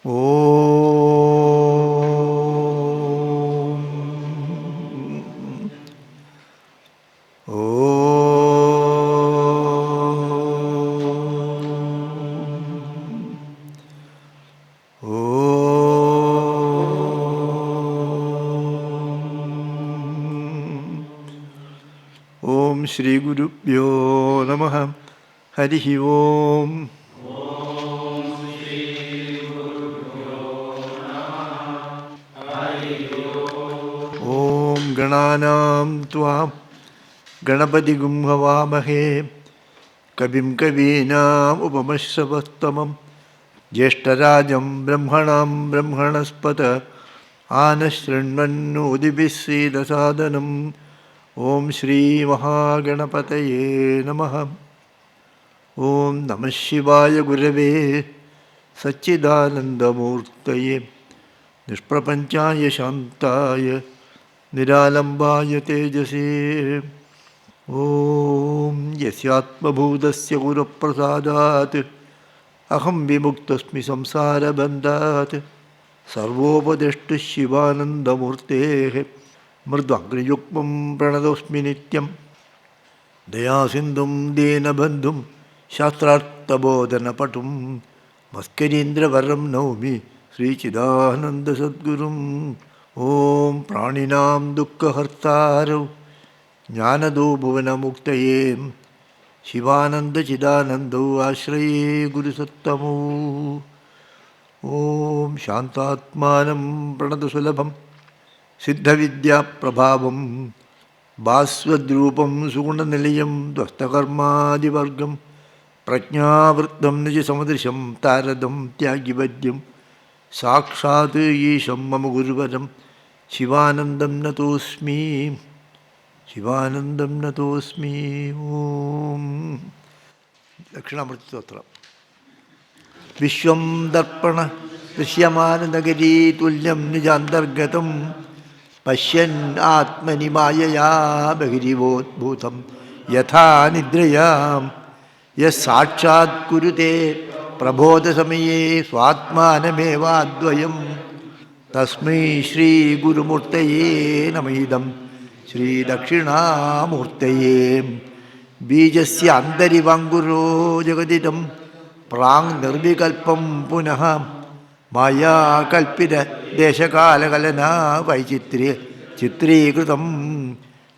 ഓം ഓം ശ്രീ ഗുരുഭ്യോ നമഃ. ഹരി ഓം. ഓം ഗണാനാം ത്വാം ഗണപതിഗും ഹവാമഹേ കവിം കവീനാം ഉപമശ്രവസ്തമം ജ്യേഷ്ഠരാജം ബ്രഹ്മണാം ബ്രഹ്മണസ്പത ആനശൃണ്വന്നോതിഭിः സീദസാദനം. ഓം ശ്രീ മഹാഗണപതയേ നമഃ. ഓം നമഃ ശിവായ ഗുരവേ സച്ചിദാനന്ദമൂർത്തയേ നിഷ്പ്രപഞ്ചായ ശാന്തായ നിരാലംബായ തേജസേ. ഓം യസ്യാത്മഭൂതസ്യ ഗുരുപ്രസാദാത് അഹം വിമുക്തസ്മി സംസാരബന്ധാത്. സർവോപദേഷ്ടു ശിവാനന്ദമൂർത്തേഃ മൃദ്വഗ്നിയുഗ്മം പ്രണതോസ്മി നിത്യം. ദയാസിന്ധും ദീനബന്ധും ശാസ്ത്രാർത്ഥബോധനപടും മസ്കരീന്ദ്രവരം നൗമി ശ്രീചിദാനന്ദസദ്ഗുരും. ഓം പ്രാണിനാം ദുഃഖഹർത്താരൗ ജ്ഞാനദോ ഭുവനമുക്തയേ ശിവാനന്ദചിദാനന്ദൗ ആശ്രയേ ഗുരുസത്തമോ. ഓം ശാന്താത്മാനം പ്രണതസുലഭം സിദ്ധവിദ്യാപ്രഭാവം ഭാസ്വദ്രൂപം സുഗുണനിലയം ധ്വസ്തകർമാദിവർഗം പ്രജ്ഞാവൃത്തം നിജസമദൃശം താരതം ത്യാഗിവദ്യം സാക്ഷാത് ഈശം മമ ഗുരുവരം ശിവാനന്ദം നതോസ്മി. ശിവാനന്ദം നതോസ്മി. ഓം ദക്ഷിണാമൃതസ്തോത്രം. വിശ്വം ദർപ്പണ ദൃശ്യമാനനഗരീ തുല്യം നിജാന്തർഗതം പശ്യൻ ആത്മനി മായയാ ബഹിരിവോദ്ഭൂതം യഥാ നിദ്രയാം യസാക്ഷാത് കുരുതേ പ്രബോധസമയേ സ്വാത്മാനമേവാദ്വയം. തസ്മൈ ശ്രീ ഗുരുമൂർത്തയേ നമഃ. ശ്രീദക്ഷിണാമൂർത്തയേ. ബീജസ്യ അന്തരിവാങ്കുരോ ജഗതിദം പ്രാങ് നിർവികൽപം പുനഃ മായാകൽപ്പിത ദേശകാലകലനാ വൈചിത്ര്യ ചിത്രീകൃതം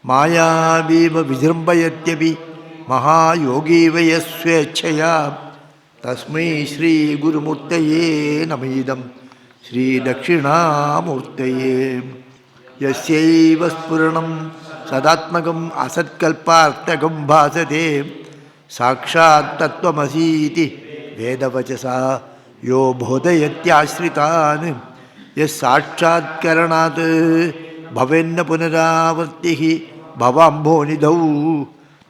മായാവീവ വിജൃംഭയത്യപി മഹായോഗീ വയസ്വേച്ഛയാ. തസ്മൈ ശ്രീ ഗുരുമൂർത്തയേ നമഃ. ശ്രീദക്ഷിണാമൂർത്തയേ. യസ്യൈവ സ്ഫുരണം സദാത്മകം അസത്കൽപ്പാർത്ഥകം ഭാസത്തെ സാക്ഷാത് തത്വമസീതി വേദവചസാ യോ ബോധയത്യാശ്രിതാൻ യസ്സാക്ഷാത്കരണാത് ഭവന്ന പുനരാവൃത്തിഃ ഭവാംഭോനിധൗ.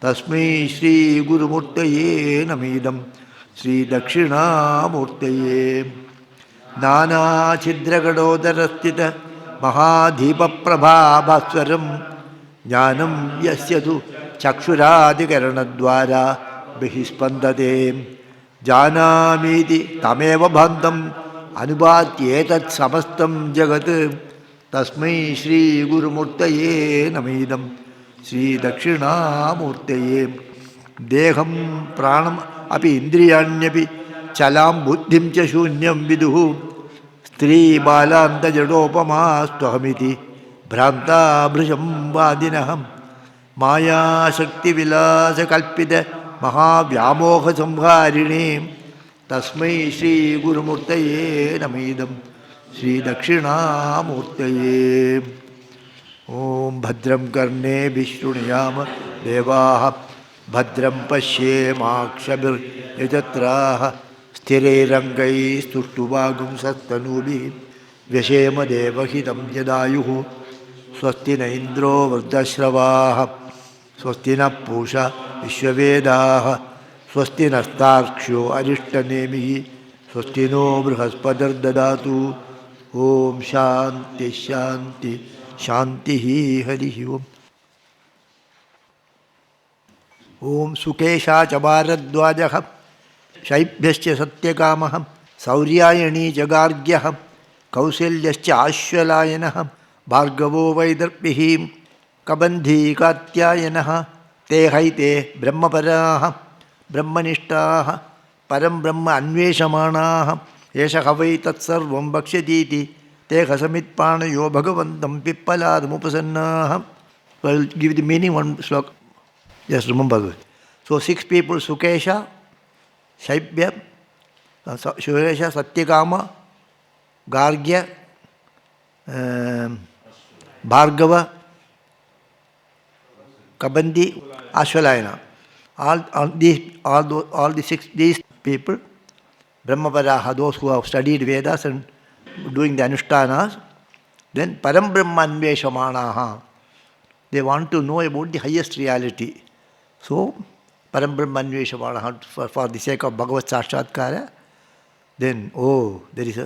തസ്മൈ ശ്രീ ഗുരുമൂർത്തയേ നമഃ. ശ്രീദക്ഷിണാമൂർത്തയേ. നാനാഛിദ്രകടോദരസ്ഥിത മഹാദീപപ്രഭാഭാസ്വരം ജ്ഞാനം യസ്യ തു ചക്ഷുരാദികരണദ്വാരാ ബഹിസ്പന്ദതേ. ജാനാമീതി തമേവ ഭാന്തം അനുപാത്യേതത് സമസ്തം ജഗത്. തസ്മൈ ശ്രീ ഗുരുമൂർത്തയേ നമഃ. ശ്രീദക്ഷിണാമൂർത്തയേ. ദേഹം പ്രാണം അപി ഇന്ദ്രിയാണ്യപി ചലാം ബുദ്ധിം ച ശൂന്യം വിദുഃ സ്ത്രീ ബാലാന്തജഡോപമാസ്ത്വഹമിതി ഭ്രാന്താഭൃശം വാദിനഃ. മായാശക്തിവിലാസകൽപ്പിത മഹാവ്യാമോഹസംഹാരിണീ. തസ്മൈ ശ്രീ ഗുരുമൂർത്തയേ നമഃ. ശ്രീദക്ഷിണാമൂർത്തയേ. ഓം ഭദ്രം കർണേഭിഃ ശൃണുയാമ ദേവാഃ ഭദ്രം പശ്യേമാക്ഷഭിർയജത്രാഃ സ്ഥിരൈരംഗൈസ്തുഷ്ടുവാഗുംസത്തനൂഭിः വ്യശേമ ദേവഹിതം യദായുः. സ്വസ്തി ന ഇന്ദ്രോ വൃദ്ധശ്രവാः സ്വസ്തി ന പൂഷാ വിശ്വവേദാः സ്വസ്തി നസ്താർക്ഷ്യോ അരിഷ്ടനേമിः സ്വസ്തി നോ ബൃഹസ്പതിർദദാതു. ഓം ശാന്തി ശാന്തി ശാന്തി. ഹരി ഓം. ഓം സുകേശാ ച ഭാരദ്വാജഃ ശൈഭ്യശ്ച സത്യകാമഃ Sauryayani Jagargyah Kausalyascha Ashwalayanah Bhargavo Vaidarpihim Kabandhi Katyayanah Te Haite Brahmaparaha Brahmanishtaha Param Brahma Anveshamanaha Yesha Havai Tatsarvam Bhakshyatiti Te Hasamitpanayo Bhagavantam Pippaladmupasannaha. So I will give the meaning one slok. Just remember. So 6 people, Sukesha, Shaibya, Shuresha, Satyakama, Gargya, Bhargava, Kabandi, Ashwalayana. All the 6 these people, Brahmaparaha, those who have studied Vedas and doing the Anushtanas, then Param Brahman Veshamanaha. They want to know about the highest reality. So, Param Brahman Veshamanaha, for the sake of Bhagavad Sakshatkara, then, there is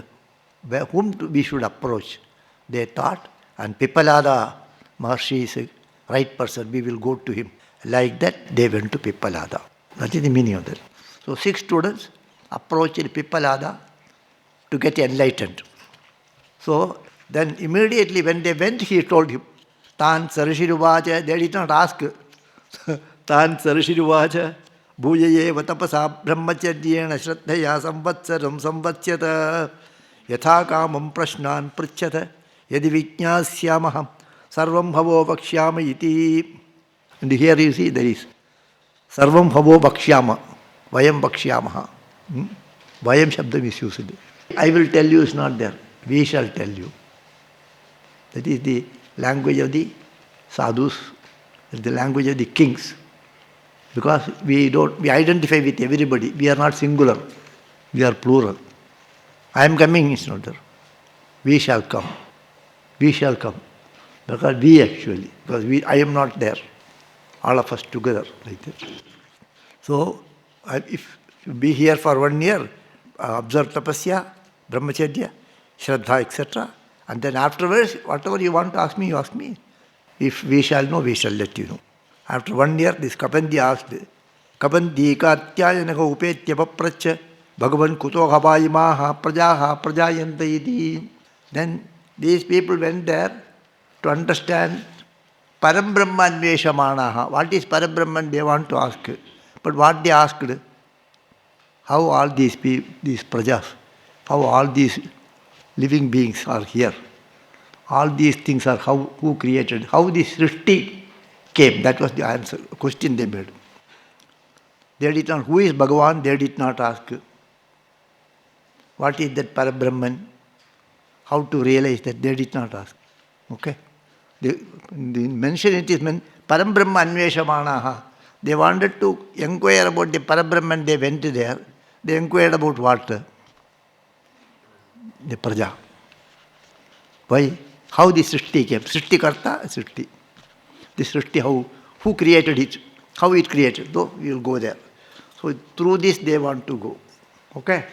whom we should approach. They thought, and Pippalada Maharshi is a right person, we will go to him. Like that, they went to Pippalada. That is the meaning of that. So 6 students approached Pippalada to get enlightened. So then immediately when they went, he told him, Tan Sarashiruvacha, they did not ask. Tan Sarashiruvacha, Bhujaye Vatapasa Brahmacharyena Shraddhaya Samvatsaram Samvatsyata Yatha Kamam Prashnan Pritchata Yadi Vijñāsyamaham Sarvam Bhavo Vakshyama iti. And here you see there is Sarvam Bhavo Vakshyama, Vayam Vakshyamaha. Vayam Shabdam is used. I will tell you is not there. We shall tell you. That is the language of the sadhus, the language of the kings. Because we identify with everybody. We are not singular. We are plural. I am coming is not there. We shall come. We shall come. Because we actually, I am not there. All of us together like that. So, if you be here for 1 year, observe tapasya, brahmacharya, shraddha, etc. And then afterwards, whatever you want to ask me, you ask me. If we shall know, we shall let you know. After 1 year, this Kabandi asked, Kabandi katyayanaka upetya papracha Bhagavan kuto habayimaha prajaha prajayanta iti. Then these people went there to understand Param Brahman Veshamanaha. What is Param Brahman? They want to ask. But what they asked, how all these prajas, how all these living beings are here. All these things are who created, how this Srishti came. That was the answer, question they made. They did not, who is Bhagavan? They did not ask. What is that Parabrahman? How to realize that? They did not ask. Okay? They mention it is Param Brahma Anveshamanaha. They wanted to inquire about the Parabrahman. They went there. They inquired about what? The Praja. Why? How the Srishti came. Srishti Karta, Srishti. The Srishti, who created it? How it created? Though we will go there. So through this they want to go. Okay?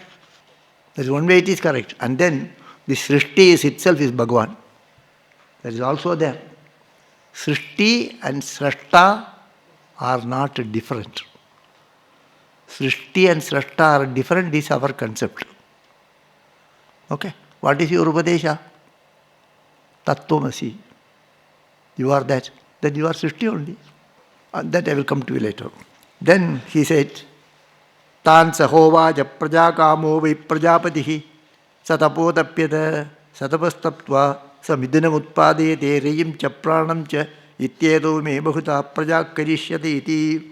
That is one way it is correct. And then the Srishti itself is Bhagavan. That is also there. Srishti and Srashta are not different. Srishti and Srashta are different. This is our concept. Okay? What is your Upadesha? Tattvamasi. You are that. Then you are Srishti only. And that I will come to you later. Then he said, Tan sahovaja prajakamo vai prajapatihi satapotapyata satapastaptva samidhanam utpadete reyim cha pranam cha ityedo me bahuta prajakarishyate iti.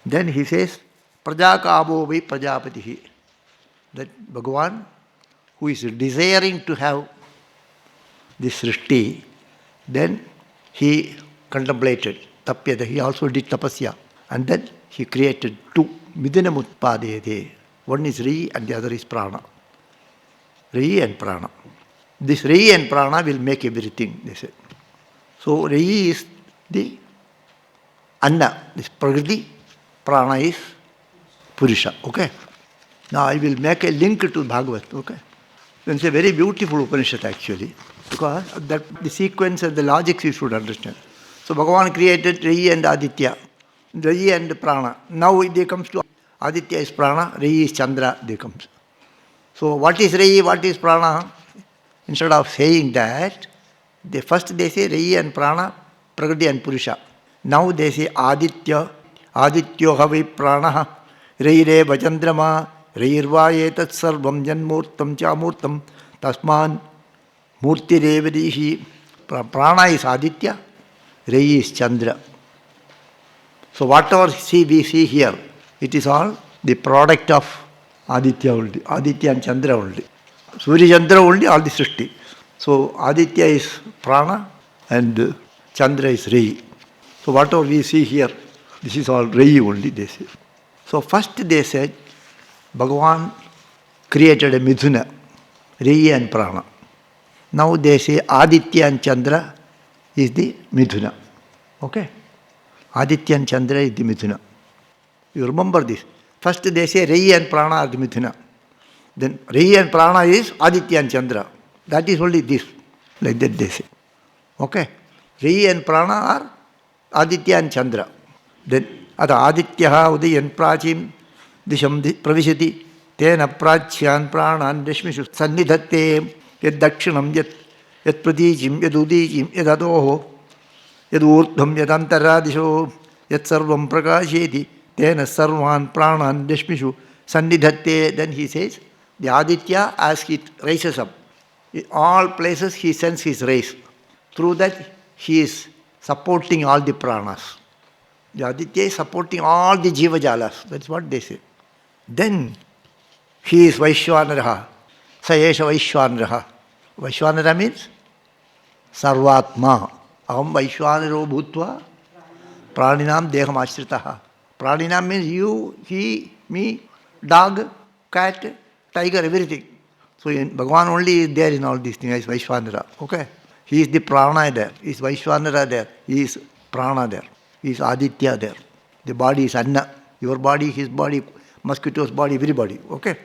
Then he says, prajakamo vai prajapatihi. That Bhagavan, who is desiring to have this Srishti, then he contemplated tapyata. He also did tapasya. And then he created 2. Midhanam utpadete. One is Ri and the other is Prana. Ri and Prana. This Ri and Prana will make everything, they said. So Ri is the Anna, this Prakriti. Prana is Purusha. Okay? Now I will make a link to Bhagavad. Okay? It's a very beautiful Upanishad actually. Because that the sequence and the logics you should understand. So Bhagavan created Ri and Aditya. Ri and Prana. Now they comes to Aditya is Prana, Ri is Chandra, they comes. So what is Rai, what is Prana? Instead of saying that, first they say Rai and Prana, Prakriti and Purusha. Now they say Aditya, Adityoha vai Pranaha, Raire Vachandrama, Rairva etat sarvam janmurtam chamurtam, Tasman Murti Revadihi. Prana is Aditya, Rai is Chandra. So whatever we see here, it is all the product of Aditya only, Aditya and Chandra only. Surya Chandra only, all the Srishti. So Aditya is Prana and Chandra is Rai. So whatever we see here, this is all Rai only, they say. So first they said, Bhagavan created a Mithuna, Rai and Prana. Now they say Aditya and Chandra is the Mithuna. Okay? Aditya and Chandra is the Mithuna. You remember this. First they say Rai and Prana are the Mithuna. Then Rai and Prana is Aditya and Chandra. That is only this. Like that they say. Okay? Rai and Prana are Aditya and Chandra. Then Ada Adityaha Udayan Prachim Disham Pravishati Tena Prachyan Pranan Deshmishu Sannidhatte Yad Dakshinam Yad Pradijim Yad Udijim Yad Adoho Yad Urdham Yad Antaradisho Yad Sarvam Prakasheti Tena Sarvan Pranan Deshmishu Sannidhatte. Then he says, the Aditya, as he rises up, in all places he sends his rays. Through that he is supporting all the pranas. The Aditya is supporting all the Jiva Jalas. That's what they say. Then he is Vaishwanaraha. Sayesha Vaishwanaraha. Vaishwanara means Sarvatma. Aham Vaishwanaro Bhutva Praninam Deham Ashritaha. Praninam means you, he, me, dog, cat, tiger, everything. So Bhagavan only is there in all these things, is Vaishwanara. Okay? He is the Prana there, he is Vaishwanara there, he is Prana there, he is Aditya there. The body is Anna, your body, his body, mosquito's body, everybody. Okay?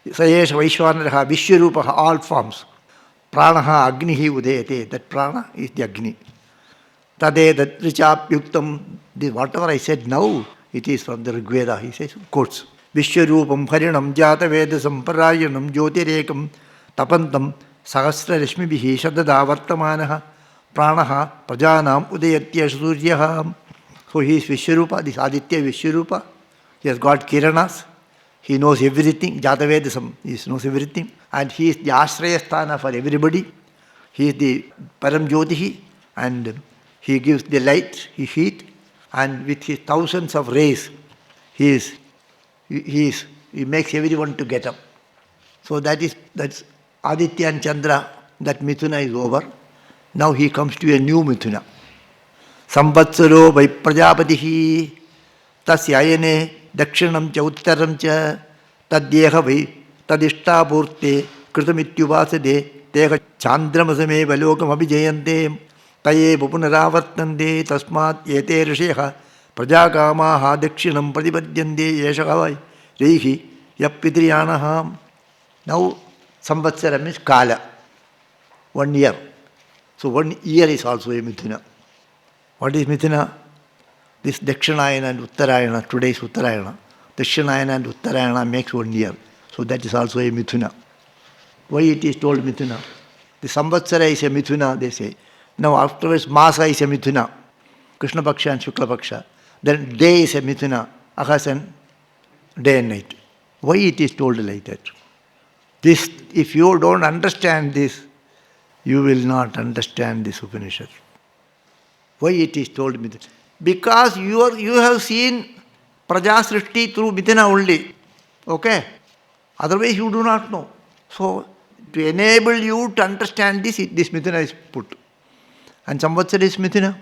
Sayesh Vaishwanaraha, Vishwarupaha, all forms. Pranaha Agnihi Udayate, that Prana is the Agni. Tade Datrichap Yuktam, whatever I said now, it is from the Rigveda, he says, quotes. Vishwarupam Harinam Jata Vedasam Parayanam Jyotirekam Tapantam Sahasra Rashmibihi Shadada Vartamanaha Pranaha Prajanam Udayatya Suryaha. So he is Vishwarupa, this Aditya Vishwarupa. He has got Kiranas. He knows everything. Jata Vedasam, he knows everything. And he is the Ashraya Sthana for everybody. He is the Param Jyotihi, and he gives the light, he heat, and with his thousands of rays, he makes everyone to get up. So that's Aditya and Chandra, that Mithuna is over. Now he comes to a new Mithuna. Samvatsaro vai Prajapatihi tasyayane dakshinam cha uttaram cha tadyeha vai tadishtapurte kritamityuvasade teha chandramasame valokam abhijayante taye pupunaravartande tasmat yete risheha Prajakamaha dakshinam pratipadyante yeshakavai reihi yappitriyanaha. Now Samvatsara means Kala, 1 year. So 1 year is also a Mithuna. What is Mithuna? This Dakshinayana and Uttarayana, today is Uttarayana. Dakshinayana and Uttarayana makes 1 year. So that is also a Mithuna. Why it is told Mithuna? The Samvatsara is a Mithuna, they say. Now afterwards Masa is a Mithuna. Krishna Paksha and Shukla Paksha. Then day is a Mithuna. Akas and day and night. Why it is told like that? This, if you don't understand this, you will not understand this Upanishad. Why it is told Mithuna? Because you have seen Praja Srishti through Mithuna only. Okay? Otherwise you do not know. So, to enable you to understand this, this Mithuna is put. And Samvatsara is Mithuna.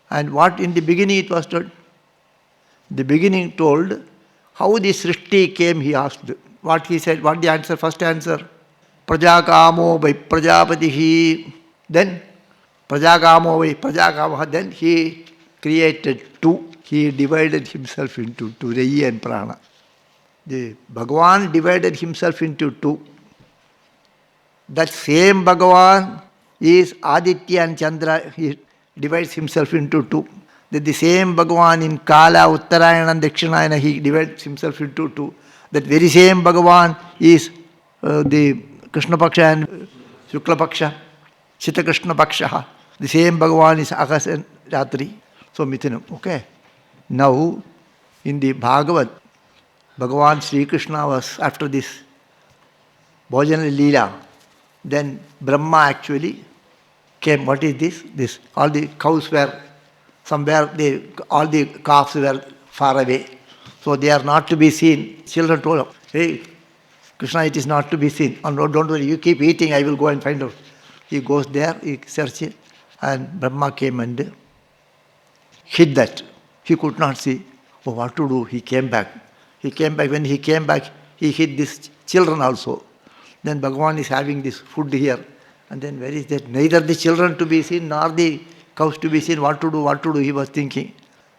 And what in the beginning it was told? The beginning told how the Srishti came, he asked. What he said, what the answer, first answer? Prajakamo by Prajapatihi. Then Prajakamo by Prajakamaha. Then he created two. He divided himself into two, Rai and Prana. The Bhagavan divided himself into two. That same Bhagavan is Aditya and Chandra. He divides himself into two. That the same Bhagavan in Kala, Uttarayana and Dakshinayana, he divides himself into two. That very same Bhagavan is the Krishna Paksha and Shukla Paksha, Shita Krishna Paksha. The same Bhagavan is Akas and Ratri. So Mithunam. Okay. Now, in the Bhagavad, Bhagavan Sri Krishna was after this Bhojana Leela. Then Brahma actually came. What is this? This. All the cows were somewhere, all the calves were far away. So they are not to be seen. Children told him, hey, Krishna, it is not to be seen. Oh, no, don't worry, you keep eating, I will go and find out. He goes there, he searches, and Brahma came and hid that. He could not see. Oh, what to do? He came back. When he came back, he hid these children also. Then Bhagavan is having this food here. And then where is that? Neither the children to be seen, nor the cows to be seen. What to do, he was thinking.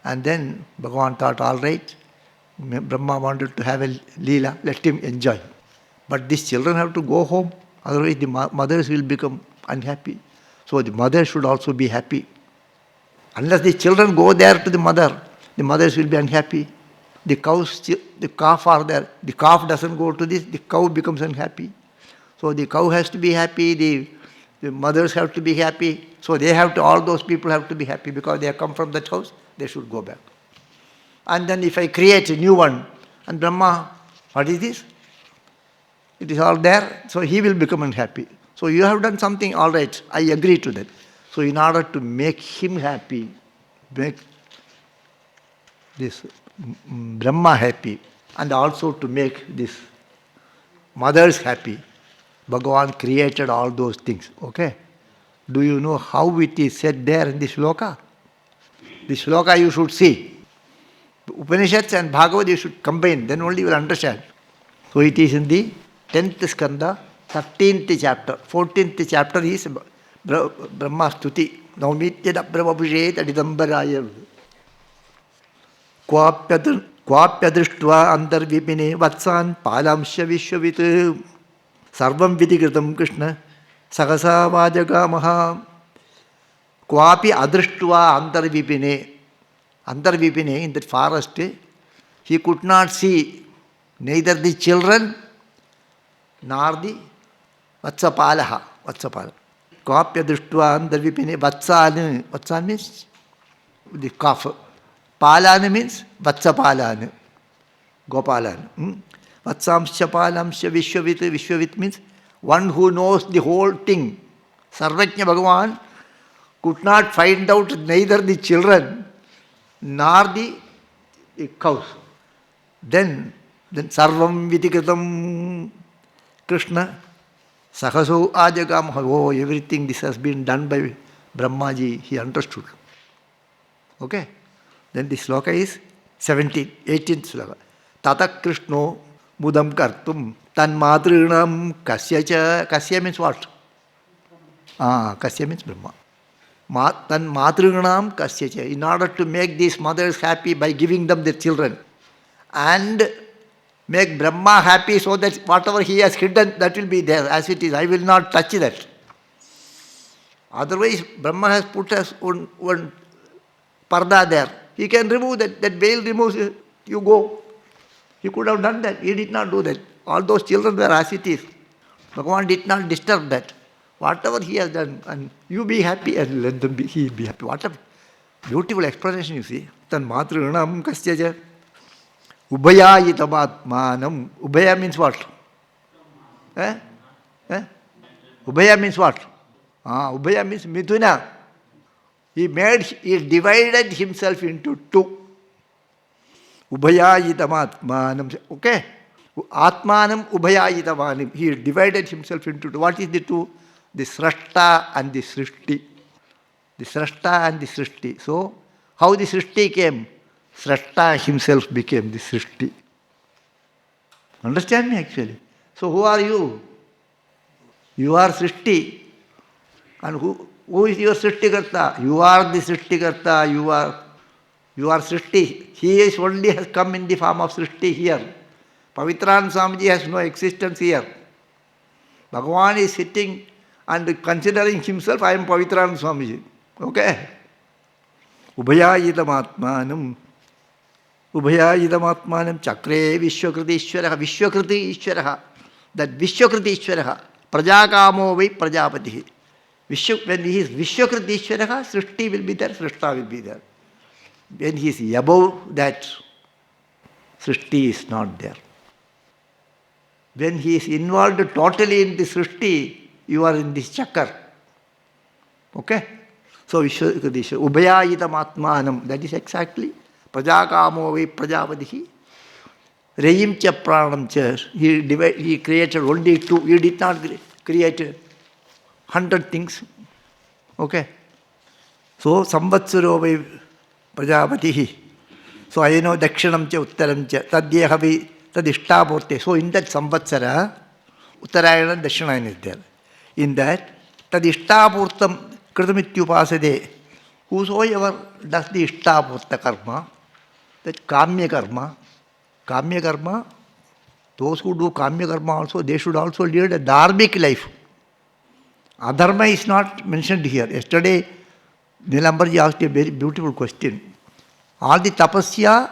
And then Bhagavan thought, all right, Brahma wanted to have a Leela, let him enjoy. But these children have to go home, otherwise the mothers will become unhappy. So the mother should also be happy. Unless the children go there to the mothers will be unhappy. The calf are there. The calf doesn't go to this, the cow becomes unhappy. So the cow has to be happy, the mothers have to be happy. So all those people have to be happy because they have come from that house, they should go back. And then if I create a new one, and Brahma, what is this? It is all there, so he will become unhappy. So you have done something, all right, I agree to that. So in order to make him happy, make this Brahma happy, and also to make this mothers happy, Bhagavan created all those things, okay? Do you know how it is said there in this shloka? This shloka you should see. Upanishads and Bhagavad you should combine, then only you will understand. So it is in the 10th skanda, 13th chapter. 14th chapter is Brahma Stuti. Naumityada Brahmabhushet adidambaraya. Kwapyadrishtva antarvipine vatsan palamsya vishwavit sarvam vidikritam Krishna sagasa vajagamaha. Kwapi adrishtva antarvipine. Antarvipine, in that forest, he could not see neither the children nor the Vatsapalaha. Kvapya drishtva antarvipine. Vatsan means the calf. Palana means Vatsapalan. Gopalan. Vatsamsya palamsya vishwavit. Vishwavit means one who knows the whole thing. Sarvajna Bhagavan could not find out neither the children nor the cows. Then sarvam vitikritam Krishna sahaso ajagam. Oh, everything this has been done by Brahmaji, he understood. Okay? Then the sloka is 18th sloka. Tata Krishno mudam kartum tan matrinam kasya. Kasya means what? Kasya means Brahma. Tan matrinam kasya. In order to make these mothers happy by giving them their children, and make Brahma happy so that whatever he has hidden, that will be there as it is. I will not touch that. Otherwise, Brahma has put us one parda there. He can remove that. That veil removes, you go. He could have done that. He did not do that. All those children were as it is. Bhagavan did not disturb that. Whatever he has done, and you be happy and let them be, he be happy. What a beautiful explanation, you see. Tan matrinam kasya ubhayayitamatmanam. Ubhaya means what? Ubhaya means what? Ubhaya means mithuna. He divided himself into two. Ubhayayitamatmanam. Okay? Atmanam ubhayayitamanim. He divided himself into two. What is the two? The Srashta and the Srishti. The Srashta and the Srishti. So, how the Srishti came? Srashta himself became the Srishti. Understand me actually? So, who are you? You are Srishti. And who is your Srishtikarta? You are the Srishtikarta. You are Srishti. He is only has come in the form of Srishti here. Pavitran Swamiji has no existence here. Bhagavan is sitting and considering himself, I am Pavitran Swamiji. Okay? Ubhayayitamatmanam. Ubhayayitamatmanam chakre vishwakriti ishwaraha. Vishwakriti ishwaraha. that Vishwakriti Prajakamo vai Prajapati. When he is Vishwakriti Srishti will be there, Srishta will be there. When he is above that, Srishti is not there. When he is involved totally in the Srishti, you are in this chakra. Okay? So Vishwakriti Ubhayayitam Atmanam, that is exactly Prajakamo vai Prajapati. Rayim cha pranam cha. He created only two. He did not create 100 things. Okay. So samvatsaro vai prajapatihi. So I know dakshinam cha uttaram cha. Tadyehavi tadishtapurte. So in that samvatsara, uttarayana dakshinayana is there. In that tadishtapurtam kritamityupasade. Whosoever does the ishtapurta karma, that kamya karma, Kamya karma, those who do Kamya karma also, they should also lead a dharmic life. Adharma is not mentioned here. Yesterday, Nilambarji asked a very beautiful question. All the tapasya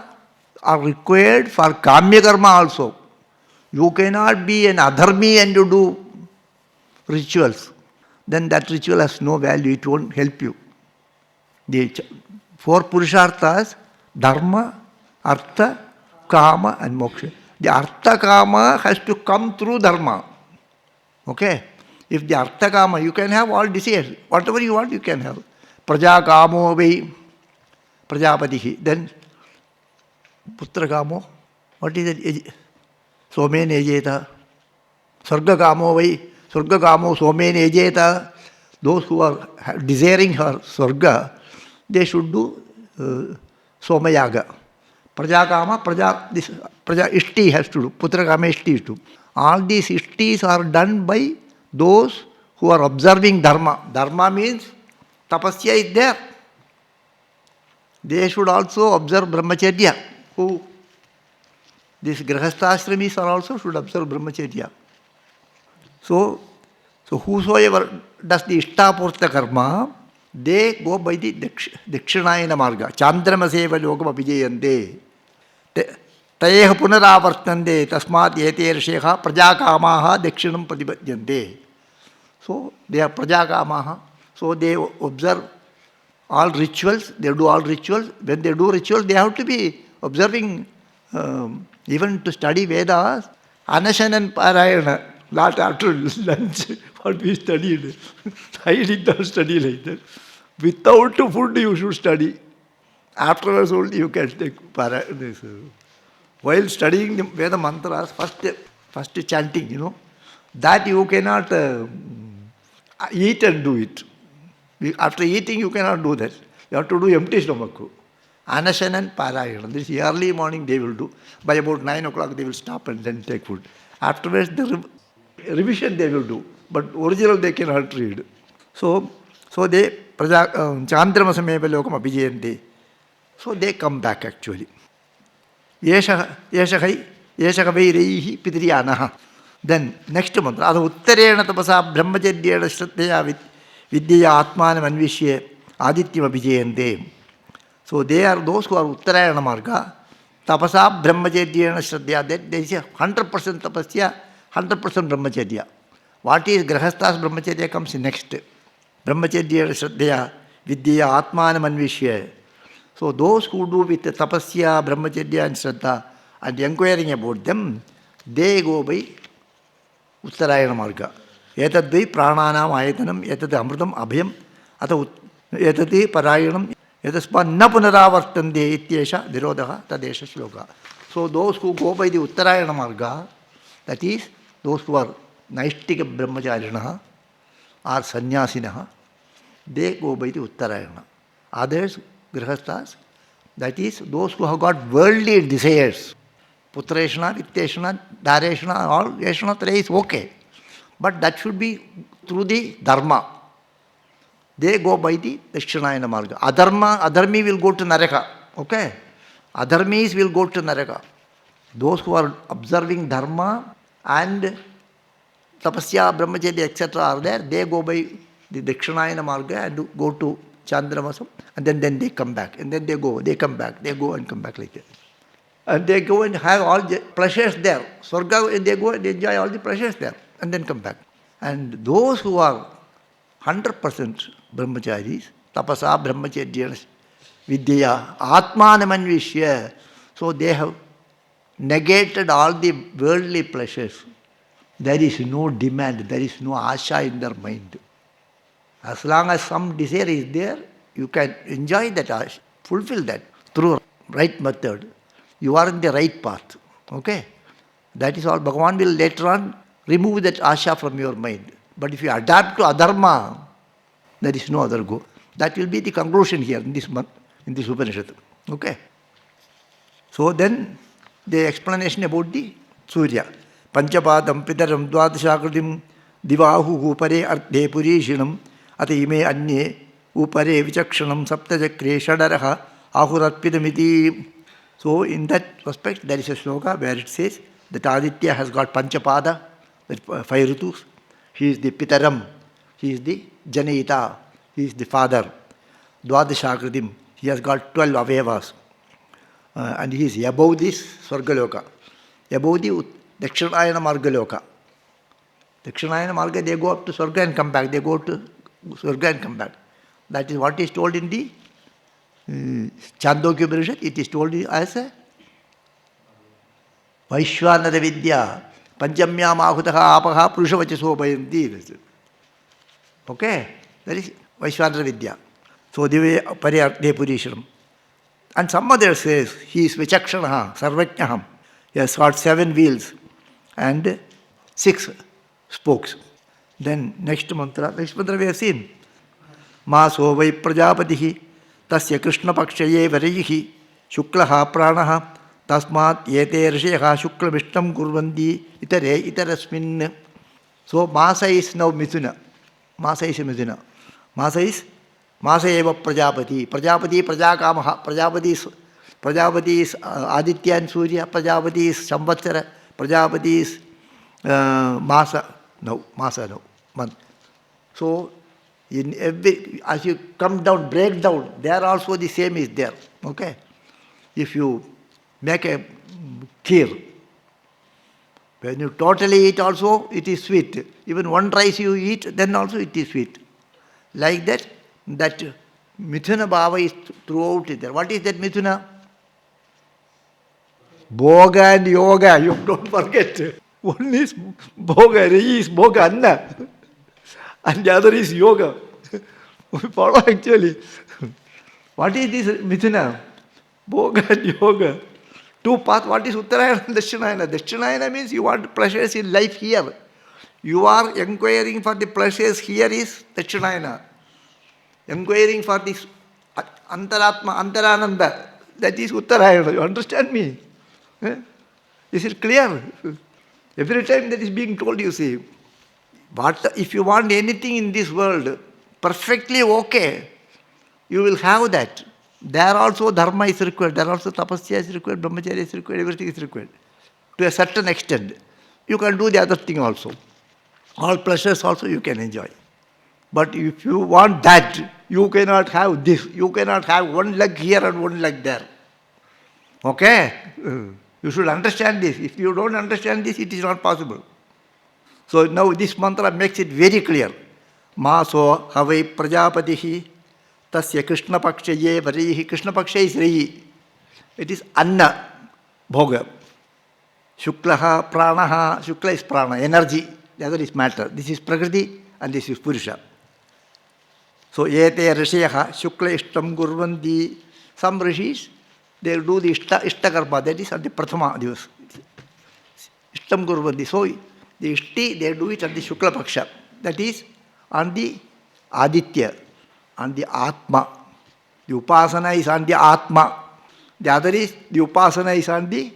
are required for Kamya karma also. You cannot be an adharmi and you do rituals. Then that ritual has no value, it won't help you. The four purusharthas, dharma, artha, Kama and moksha. The artha kama has to come through dharma. Okay? If the artha kama, you can have all desires. Whatever you want, you can have. Praja kamo vai prajapatihi. Then putra kamo. What is it? Somen ejeta. Sarga kamo vai. Sarga kamo somen ejeta. Those who are desiring her sarga, they should do somayaga. Prajakama, Praja Ishti has to do. Putrakama Ishti is to do. All these Ishtis are done by those who are observing Dharma. Dharma means tapasya is there. They should also observe Brahmacharya. Who? These Grihasthashramis are also should observe Brahmacharya. So whosoever does the Ishtapurta karma, they go by the Dakshinayana marga. Chandramaseva lokam abhijayante. Tayeha punaravartande tasmat yete rishekha prajakamaha dakshinam pratibhadyante. So they are prajakamaha. So they observe all rituals. They do all rituals. When they do rituals, they have to be observing, even to study Vedas, Anashanan Parayana. Not after lunch, what we studied. I did not study like that. Without food, you should study. Afterwards only you can take this. While studying the Veda mantras, first chanting, that you cannot eat and do it. After eating, you cannot do that. You have to do empty stomach. Anashanan Parayana. This early morning they will do. By about 9 o'clock they will stop and then take food. Afterwards the revision they will do. But original they cannot read. So they Chandramasameva lokam abhijayante. So they come back actually. Yeshakavai reihi pitriyanaha. Then next mantra. Adha uttarena tapasa brahmacharyena shraddhaya vidyaya atmanam anvishya adityam abhijayante. So they are those who are uttarayana marga. Tapasa brahmacharyena shraddhaya. That there is 100% tapasya, 100% brahmacharya. What is grahasthas brahmacharya comes next. Brahmacharya shraddhaya vidyaya atmanam anvishya. So those who do with tapasya, brahmacharya and shraddha and inquiring about them, they go by uttarayana marga. Etadvai prananam ayatanam etad amrutam abhyam atha etati parayanam etasma na punaravartande ityesha virodaha tadesha shloka. So those who go by the uttarayana marga, that is, those who are naishtika brahmacharinaha or sannyasinaha, they go by the uttarayana. Others, grihasthas, that is, those who have got worldly desires, putreshana, vitteshana, dhareshana, all yeshana three is okay. But that should be through the dharma. They go by the dakshinayana marga. Adharmi will go to Naraka. Okay? Adharmis will go to Naraka. Those who are observing dharma and tapasya, brahmacharya, etc. are there, they go by the dakshinayana marga and go to Chandramasam, and then they come back. And then they go, they come back, they go and come back like that. And they go and have all the pleasures there. Swarga, they go and enjoy all the pleasures there and then come back. And those who are 100% brahmacharis, tapasa brahmacharya vidya, atmanamanvishya, so they have negated all the worldly pleasures. There is no demand, there is no asha in their mind. As long as some desire is there, you can enjoy that asha, fulfill that through right method. You are in the right path. Okay? That is all. Bhagavan will later on remove that asha from your mind. But if you adapt to adharma, there is no other go. That will be the conclusion here in this month, in this Upanishad. Okay? So then, the explanation about the Surya. Panchapadam pitaram dvadashakritim divahu upare ardhe purishinam ati ime anye upare vichakshanam saptajakre shadaraha ahuratpidamiti. So in that respect, there is a sloka where it says that Aditya has got Panchapada, that 5 ritus. He is the Pitaram, he is the Janita, he is the father. Dvadashakritim, he has got 12 avayavas. And he is above this Swargaloka, above the Dakshinayana Margaloka. Dakshinayana Marga, they go up to Swarga and come back, they go to Swarga and come back. That is what is told in the Chandogya Upanishad. It is told as a Vaishwanara Vidya, Panchamyam Ahutaha Apaha Purushavachaso Bayanti. Okay? That is Vaishwanara Vidya. So they were Pariyarthe Purishanam. And some others says he is Vichakshanaha, Sarvajnaham. He has got 7 wheels and 6 spokes. Then next mantra we have seen. Maso vai prajapatihi tasya krishna pakshaye varihi shuklaha pranaha tasmat yete risheha shukla vishtam kurvandi itarasmin. So Masa is now Mithuna. Masa is Mithuna. Masa eva Prajapati. Prajapati Prajakamaha. Prajapati is Aditya and Surya. Prajapati is Samvatsara. Prajapati is Masa. No, month. So in every, as you come down, break down, there also the same is there. Okay? If you make a kheer, when you totally eat also, it is sweet. Even one rice you eat, then also it is sweet. Like that, that Mithuna Bhava is throughout it there. What is that Mithuna? Bhoga and Yoga, you don't forget. One is Bhoga, Reyi is Bhoga Anna, and the other is Yoga. We follow actually. What is this Mithuna? Bhoga and Yoga. 2 paths. What is Uttarayana and Dakshinayana? Dakshinayana means you want pleasures in life here. You are inquiring for the pleasures here is Dakshinayana. Inquiring for this Antaratma, Antarananda, that is Uttarayana. You understand me? Is it clear? Every time that is being told, you see, what if you want anything in this world perfectly okay, you will have that. There also dharma is required, there also tapasya is required, brahmacharya is required, everything is required. To a certain extent. You can do the other thing also. All pleasures also you can enjoy. But if you want that, you cannot have this. You cannot have one leg here and one leg there. Okay? You should understand this. If you don't understand this, it is not possible. So now this mantra makes it very clear. Maso havai prajapatihi tasya Krishna pakshaye varihi. Krishna paksha is rehi. It is anna, bhoga. Shuklaha, pranaha. Shukla is prana, energy. The other is matter. This is prakriti and this is purusha. So yete rishayaha shukla ishtam gurvandi. Some rishis, they will do the ishta karma. That is at the prathama divas. Ishtam gurvandi. So the ishti, they do it at the shukla paksha. That is on the aditya, on the atma. The upasana is on the atma. The other is the upasana is on the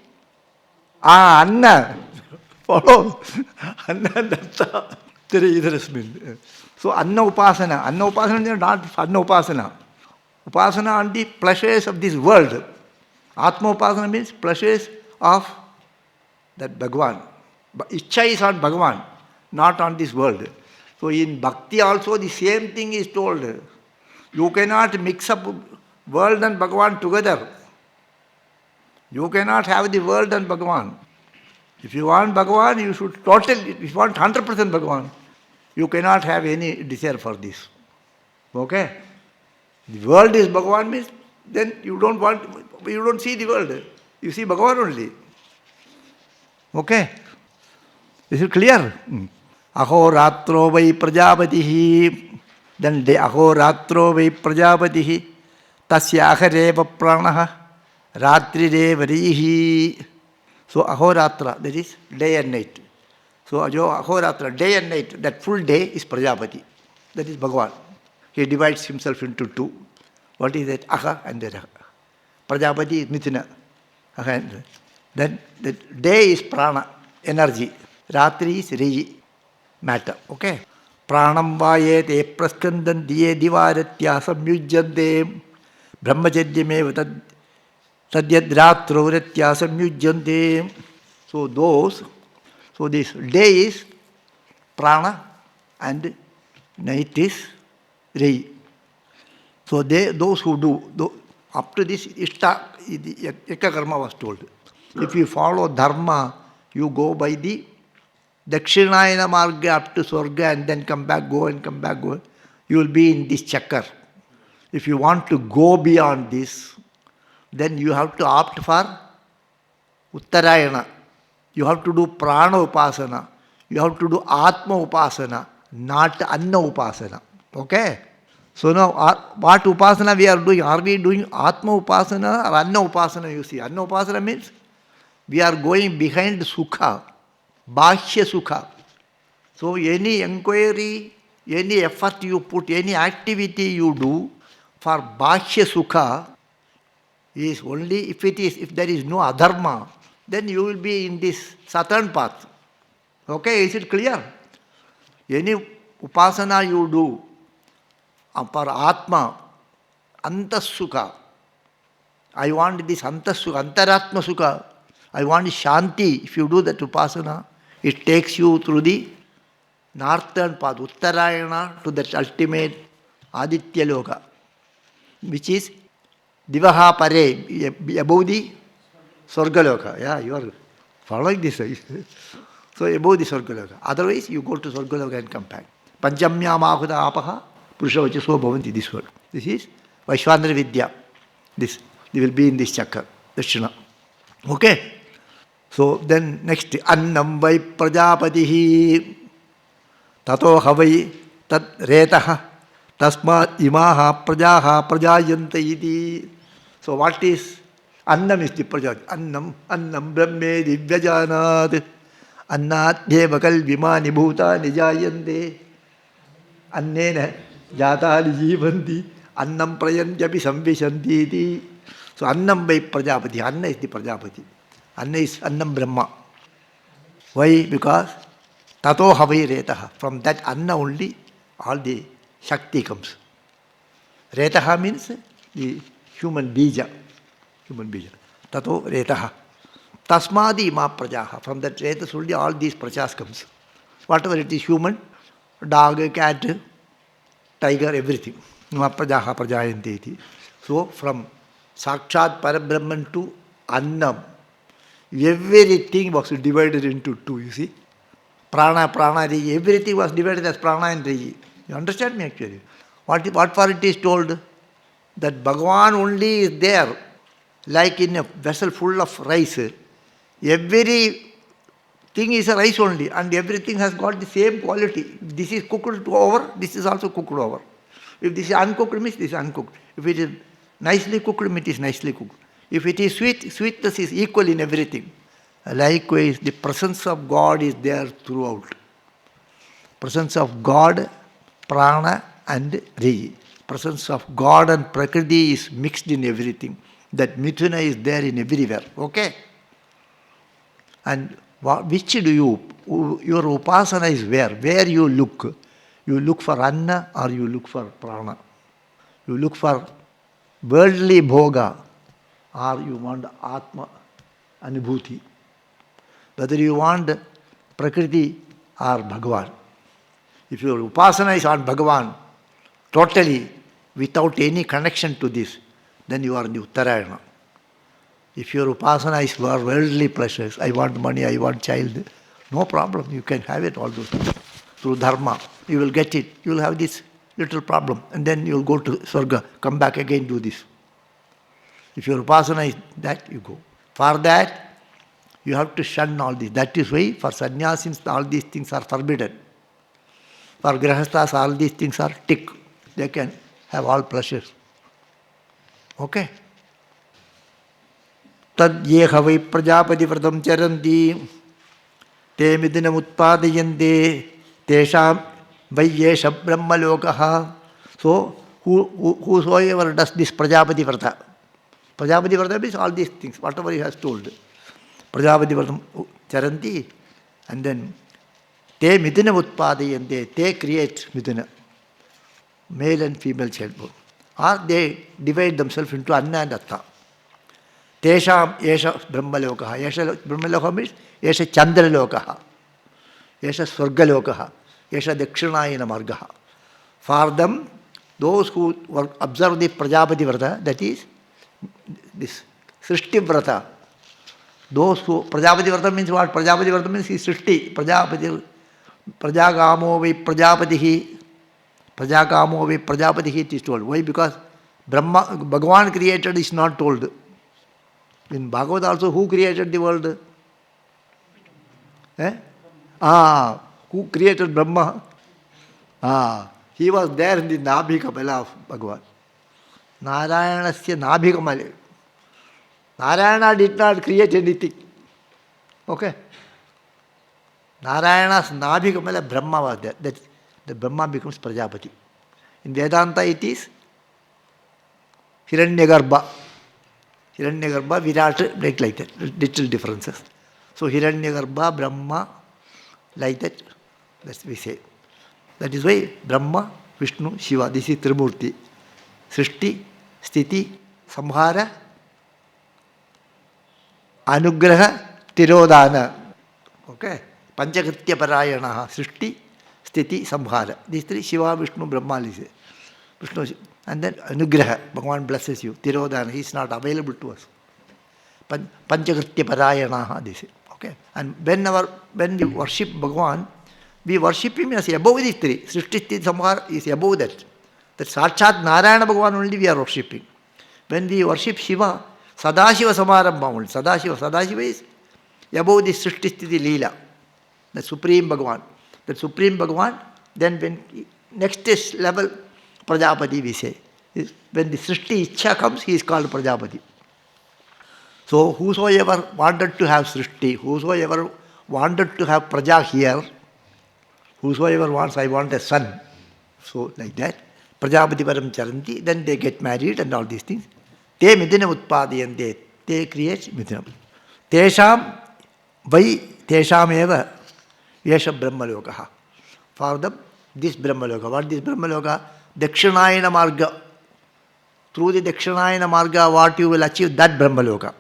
anna. Follow? Anna datta. So anna upasana is not anna upasana. Upasana on the pleasures of this world. Atma upasana means pleasures of that Bhagavan. Ichcha is on Bhagavan, not on this world. So in bhakti also the same thing is told. You cannot mix up world and Bhagavan together. You cannot have the world and Bhagavan. If you want Bhagavan, you should totally, if you want 100% Bhagavan, you cannot have any desire for this. Okay? The world is Bhagavan means, then you don't see the world. You see Bhagavan only. Okay? Is it clear? Ahoratro vai prajapatihi. Then ahoratro vai prajapatihi. Tasya ahareva pranaha. Ratrireva rihi. So ahoratra, that is day and night. So ahoratra, day and night, that full day is Prajapati. That is Bhagavan. He divides himself into two. What is that? Aha and that. Prajapati is Mithuna. Then the day is prana, energy. Ratri is reji, matter. Okay? Pranam vayete praskandan diye divaratya samyujjante brahmacharyameva tadyadratrovratya samyujjante. So this day is prana and night is reji. So those who do, up to this Yaka karma was told. If you follow dharma, you go by the Dakshinayana marga up to Swarga and then come back, go and come back, go. You will be in this chakra. If you want to go beyond this, then you have to opt for Uttarayana. You have to do Prana Upasana. You have to do Atma Upasana, not Anna Upasana. Okay? So now, what Upasana we are doing? Are we doing Atma Upasana or Anna Upasana? You see, Anna Upasana means we are going behind Sukha, Bhashya Sukha. So any inquiry, any effort you put, any activity you do for Bhashya Sukha is only if there is no adharma, then you will be in this southern path. Okay, is it clear? Any upasana you do for Atma, Antasukha, I want this Antasukha, Antaratma Sukha, I want Shanti. If you do that upasana, it takes you through the northern path, Uttarayana, to that ultimate Aditya Loka, which is Divaha Pare, above the Swargaloka. Yeah, you are following this. So above the Swargaloka. Otherwise, you go to Swargaloka and come back. Panchamya Mahuda Apaha, Purushavachaso Bhavanti, this word. This is Vaishwandra Vidya. This, they will be in this chakra, Dashina. Okay? So then next, Annam vai Prajapatihi Tato havai Tat Retaha Tasma Imaha Prajaha Prajayanta iti. So what is Annam is the Prajat. Annam Brahme Divyajanat Annat Devakal Vimani Bhuta Nijayante Annena Jatali Jivanti Annam Prayantyapi Samvishanti iti. So Annam by Prajapati. Anna is the Prajapati. Anna is Annam Brahma. Why? Because Tato Havai Retaha. From that Anna only all the Shakti comes. Retaha means the human bija. Human bija. Tato Retaha. Tasmadi ma prajaha. From that Retas only all these prajas comes. Whatever it is, human, dog, cat, tiger, everything. Ma prajaha prajayanti iti. So from Sakshat Parabrahman to Annam, everything was divided into two, you see. Prana, Reji, everything was divided as Prana and Reji. You understand me actually? What for it is told? That Bhagavan only is there, like in a vessel full of rice. Every thing is a rice only, and everything has got the same quality. If this is cooked over, this is also cooked over. If this is uncooked, means this is uncooked. If it is nicely cooked, it is nicely cooked. If it is sweet, sweetness is equal in everything. Likewise, the presence of God is there throughout. Presence of God, Prana and Reji. Presence of God and Prakriti is mixed in everything. That Mithuna is there in everywhere. Okay? And which do you, your upasana is where? Where you look? You look for Anna or you look for Prana? You look for worldly bhoga or you want Atma Anubhuti? Whether you want Prakriti or Bhagavan. If your upasana is on Bhagavan, totally, without any connection to this, then you are in the Uttarayana. If your upasana is for worldly pleasures, I want money, I want child, no problem, you can have it all those things. Through dharma, you will get it. You will have this little problem, and then you will go to Swarga, come back again, do this. If your upasana is that, you go. For that, you have to shun all this. That is why for sannyasins all these things are forbidden. For grahasthas all these things are tick. They can have all pleasures. Okay? Tad yeha vai prajapati vratam charanti te midinam utpadayante tesham vai yesha brahmalokaha. So, whosoever does this prajapati vrata. Prajapati vrata means all these things, whatever he has told. Prajapati vratam charanti, and then te midinam utpadayante, they create midina, male and female childbirth. Or they divide themselves into Anna and Atta. Tesham yesha brahmalokaha. Yesha brahmalokaha means yesha chandralokaha, yesha swargalokaha, yesha dakshinayana margaha. For them, those who observe the Prajapati Vrata, that is this Srishti Vrata, those who, Prajapati Vrata means what? Prajapati Vrata means is Srishti, Prajapati, Prajagamo vai Prajapatihi, Prajakamo vai Prajapatihi it is told. Why? Because Bhagavan created is not told. In Bhagavad also, who created the world? Who created Brahma? He was there in the Nabhi Kamala of Bhagavan. Narayanasya Nabhi Kamala. Narayana did not create anything. Okay? Narayana's Nabhi Kamala, Brahma was there. That the Brahma becomes Prajapati. In Vedanta it is Hiranyagarbha. Hiranyagarbha, Virat, like that. Little differences. So Hiranyagarbha, Brahma, like that. That's we say. That is why Brahma, Vishnu, Shiva, this is Trimurti. Srishti, Sthiti, Samhara, Anugraha, Tirodhana. Okay? Panchakritya Parayanaha. Srishti, Sthiti, Samhara. These three, Shiva, Vishnu, Brahma, Vishnu, and then Anugraha. Bhagavan blesses you. Tirodhana, he is not available to us. Panchakritya Parayanaha, this is. Okay? And when you worship Bhagavan, we worship him as above these three. Srishti, Sthiti, Samhara is above that. That Sakshat Narayana Bhagavan only we are worshipping. When we worship Shiva, Sadashiva Samarambha only. Sadashiva is above the Srishti Sthiti Leela. The Supreme Bhagavan. The Supreme Bhagavan, then when next is level, Prajapati we say. When the Srishti Ichha comes, he is called Prajapati. So whosoever wanted to have Srishti, whosoever wanted to have Praja here, whosoever wants, I want a son. So like that. Prajapati Param Charanti, then they get married and all these things. Te midinam utpadayante, they create midinam. Tesham vai tesham eva yesha brahmalokaha. For them, this brahmaloka. What is brahmaloka? Dakshinayana marga. Through the Dakshinayana marga, what you will achieve, that brahmaloka.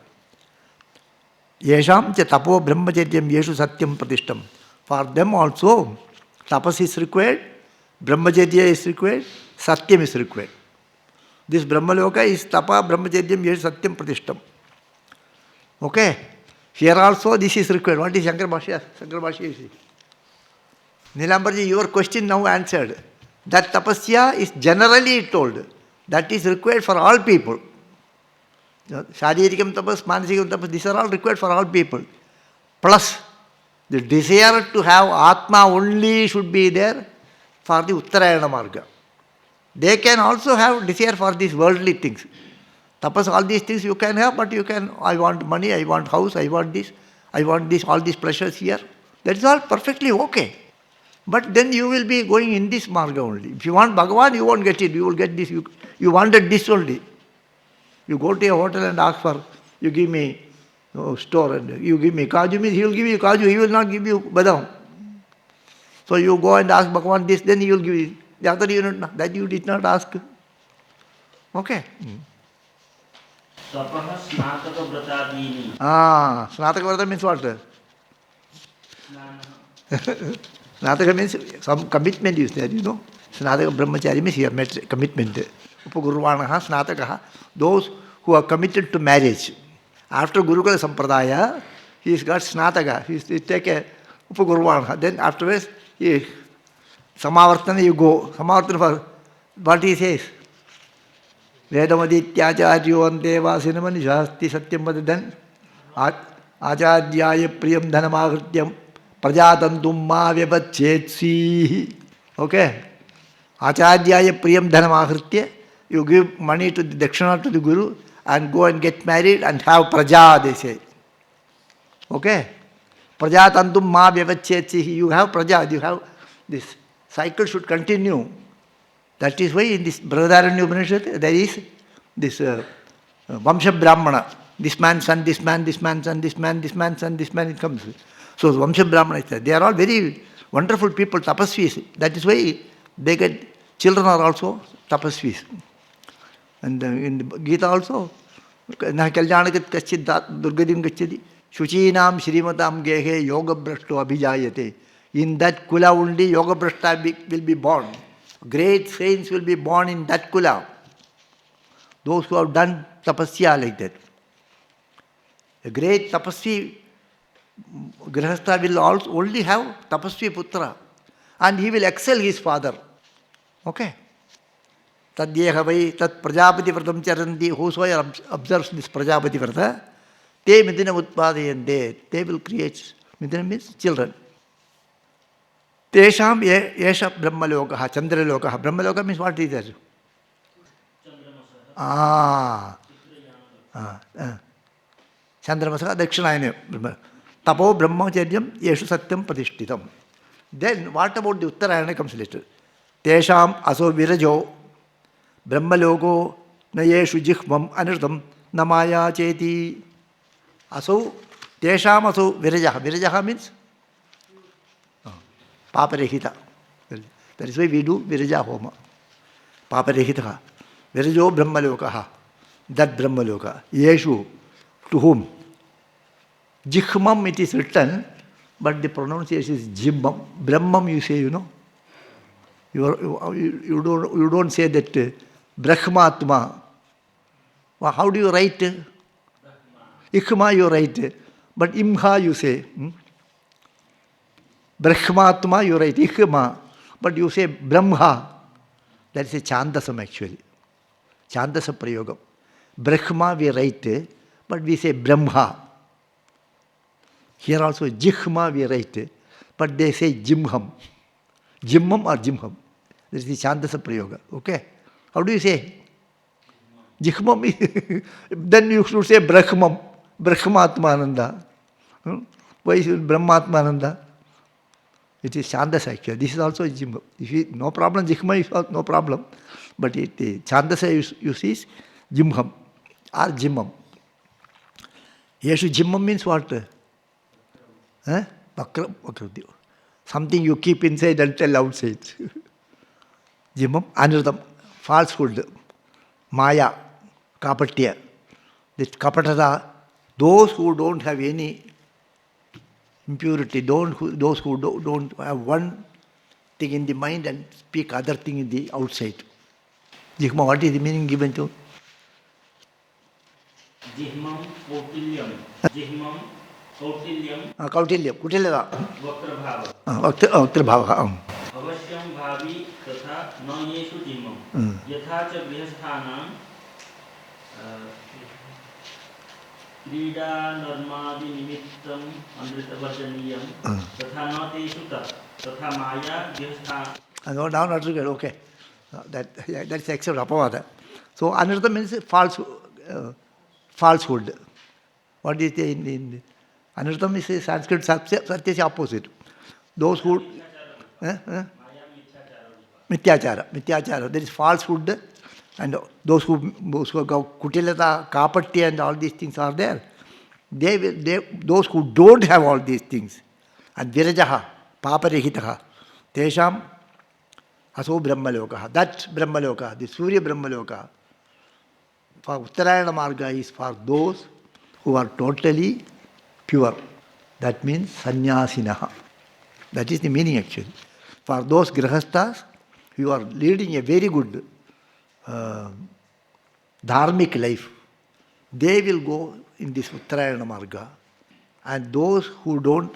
Yesham cha tapo brahmacharyam yeshu satyam pratishtam. For them also, tapas is required, brahmacharya is required, satyam is required. This brahmaloka is tapa brahmacharyam yeshu satyam pratishtam. Okay? Here also this is required. What is Shankar Bhashya? Shankar Bhashya you see. Nilambarji, your question now answered. That tapasya is generally told. That is required for all people. Sharirikam tapas, Manasikam tapas, these are all required for all people. Plus, the desire to have Atma only should be there for the Uttarayana Marga. They can also have desire for these worldly things. Tapas, all these things you can have, but you can, I want money, I want house, I want this, all these pleasures here. That is all perfectly okay. But then you will be going in this marga only. If you want Bhagavan, you won't get it. You will get this. You wanted this only. You go to a hotel and ask for, you give me store and you give me kaju, means he will give you kaju, he will not give you badam. So you go and ask Bhagavan this, then he will give you. The other that you did not ask. Okay. Snataka Vratadini. Snataka Vrata means what? Snataka means some commitment is there, you know. Snataka Brahmachari means he has made commitment. Upagurvanaha, Snatakaha, those who are committed to marriage. After Gurukula Sampradaya, he's got Snataka. He take a Upagurvana. Then afterwards, Samavartana you go. Samavartana for what he says. Vedamadityacaryo Deva Sinamani Shasti Satyam Vada. Then Acharyaya Priyam Dhanamahrityam Prajatantum Ma Vyabachetsi. Okay? Acharyaya Priyam Dhanamahritya. You give money to the Dakshina to the Guru and go and get married and have praja, they say. Okay? Prajatantum ma vyavachetsi. You have praja, you have this cycle should continue. That is why in this Brihadaranya Upanishad there is this Vamsha Brahmana. This man's son, this man, this man's son, this man, this man's son, this man, it comes. So Vamsha Brahmana is there. They are all very wonderful people, tapasvis. That is why they get, children are also tapasvis. And in the Gita also, Na Kalyanagat Kachid Durgadim Gachadi, Shuchinam Shrimatam Gehe Yoga Brashto Abhijayate. In that kula only Yoga Brashta will be born. Great saints will be born in that kula. Those who have done tapasya like that. A great tapasvi Grihastha will also only have tapasvi putra. And he will excel his father. Okay? Tadyeha vai tat prajapati vratam charanti. Whosoever observes this prajapati vrata, te midina utpadayante. They will create. Midina means children. Tesham yesha brahmalokaha, chandralokaha. Brahmaloka means what is that? Chandramasa dakshinayana. Tapo brahmacharyam yeshu satyam pratishtitam. Then what about the Uttarayana comes later? Tesham aso virajo brahmaloko na yeshu jihvam anirtam namaya cheti. Aso tesham aso virajaha. Virajaha means Paparehita. That is why we do Viraja Homa. Paparehita. Virajo Brahmalokaha. That Brahmaloka. Yeshu. To whom? Jihmam it is written, but the pronunciation is Jimbam. Brahmam you say, you know. You don't say that Brahmatma. Well, how do you write? Ikhma you write. But Imha you say. Brahmatma, you write Ikhma, but you say Brahma. That is a Chandasam actually. Chandasa Prayogam. Brahma we write, but we say Brahma. Here also Jihma we write, but they say Jimham. Jimmam or Jimham. That is the Chandasa Prayoga. Okay? How do you say? Jihmam. Then you should say Brahmam. Brahmatmananda. Why is it Brahmatmananda? It is Chandasa actually. This is also Jimham. If you, no problem, Jihma is no problem. But Chandasa you see is Jimham or Jimmam. Yeshu Jimmam means what? Vakrati. Something you keep inside and tell outside. Jimmam, Anirdam, falsehood, Maya, Kapatya. This Kapatata, those who don't have any impurity, those who don't have one thing in the mind and speak other thing in the outside. Jihma, what is the meaning given to? Jihmam Kautilyam. Jihmam Kautilyam. Kautilyam. Kutilada. Vakrabhava. Vakrabhava. Avasyam bhavi tatha na yeshu jihmam. Yatha cha grihasthanam क्रीडा नर्मादि निमित्तम अमृतवर्जनीयम तथा न तेषु तथा माया गृहस्था. No, now not good. Okay. That's except Apavada. So Anartha means falsehood. What is the in Anartha is a Sanskrit Satya is opposite. Those who Mithyachara. There is falsehood. And those who go Kutilata, Kapatya and all these things are there. Those who don't have all these things. And Virajaha, Paparehitaha, Tesham, Aso Brahmaloka. That Brahmaloka, the Surya Brahmaloka, for Uttarayana Marga is for those who are totally pure. That means Sannyasinaha. That is the meaning actually. For those Grihasthas who are leading a very good dharmic life, they will go in this Uttarayana Marga. And those who don't,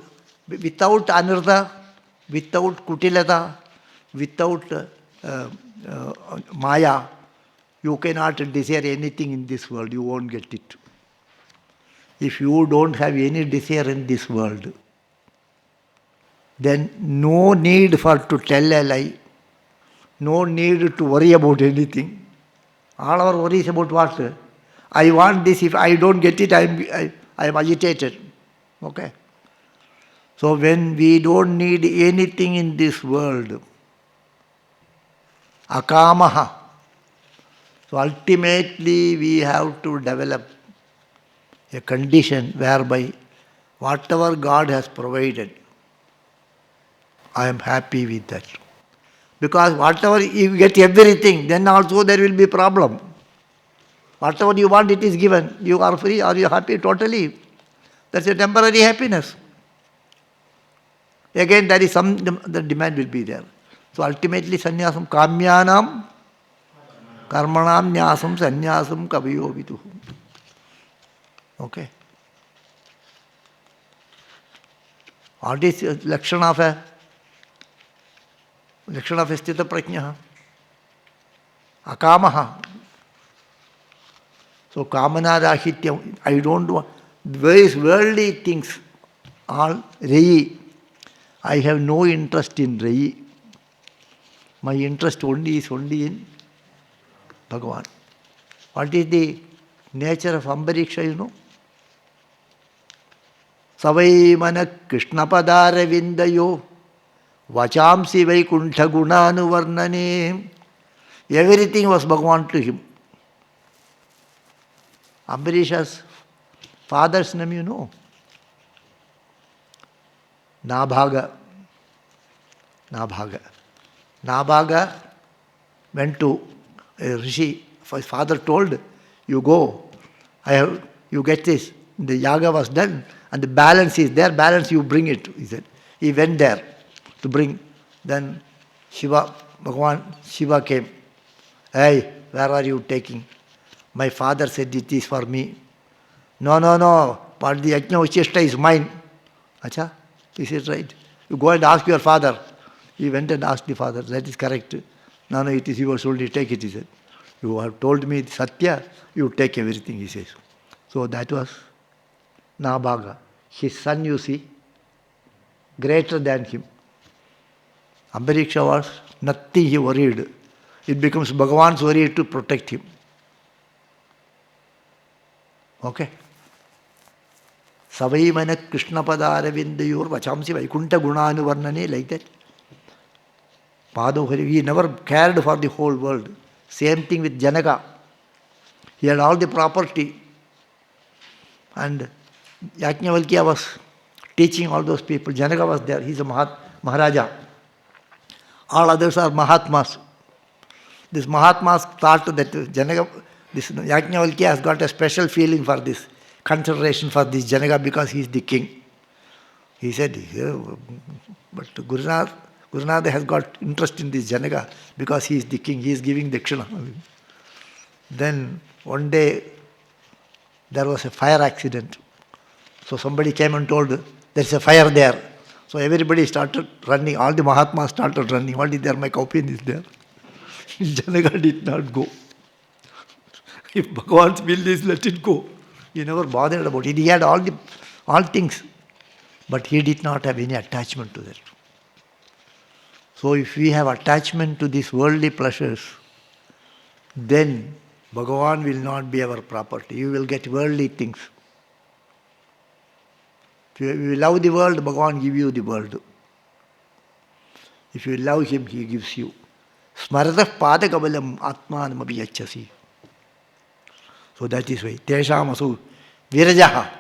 without anartha, without kutilata, without maya, you cannot desire anything in this world. You won't get it. If you don't have any desire in this world, then no need for to tell a lie, no need to worry about anything. All our worries about what? I want this, if I don't get it, I am agitated. Okay? So when we don't need anything in this world, akamaha, so ultimately we have to develop a condition whereby whatever God has provided, I am happy with that. Because whatever you get everything, then also there will be problem. Whatever you want, it is given. You are free, are you happy totally? That's a temporary happiness. Again, there is the demand will be there. So ultimately, sannyasam kamyanam karmanam nyasam sannyasam kaviyo viduhu. Okay. What is lakshana of a sthita prajna? Akamaha. So kamana rahityam, I don't want various worldly things, all reyi. I have no interest in reyi. My interest is only in Bhagavan. What is the nature of Ambariksha, you know? Savai mana Krishna padara vindayo vachamsi vaikuntha gunanu varnane. Everything was Bhagavan to him. Ambarisha's father's name, you know? Nabhaga. Nabhaga went to a rishi. His father told, you go, you get this. The yaga was done and the balance is there, balance you bring it, he said. He went there to bring. Then Bhagavan Shiva came. Hey, where are you taking? My father said it is for me. No, but the yajna uchishta is mine. Acha? He said, right. You go and ask your father. He went and asked the father, that is correct. No, it is yours only, take it, he said. You have told me Satya, you take everything, he says. So that was Nabhaga. His son, you see, greater than him. Ambariksha was nothing he worried. It becomes Bhagavan's worry to protect him. Okay? Savai mana Krishna padara vindayor vachamsi vaikuntha gunanu varnane, like that. Padho, he never cared for the whole world. Same thing with Janaka. He had all the property. And Yajnavalkya was teaching all those people. Janaka was there. He's a Maharaja. All others are Mahatmas. This Mahatmas thought that this Yajnavalkya has got a special feeling for this, consideration for this Janaka because he is the king. He said, but Gurunatha has got interest in this Janaka because he is the king, he is giving Dakshina. Then one day there was a fire accident. So somebody came and told, there is a fire there. So everybody started running, all the Mahatmas started running. What is there? My cowpen is there. Janaka did not go. If Bhagavan's will is, let it go. He never bothered about it. He had all things, but he did not have any attachment to that. So if we have attachment to these worldly pleasures, then Bhagavan will not be our property. You will get worldly things. If you love the world, Bhagavan give you the world. If you love him, he gives you. Smarata padakavalam atmanam abhiyachasi. So that is why. Tesham asu virajaha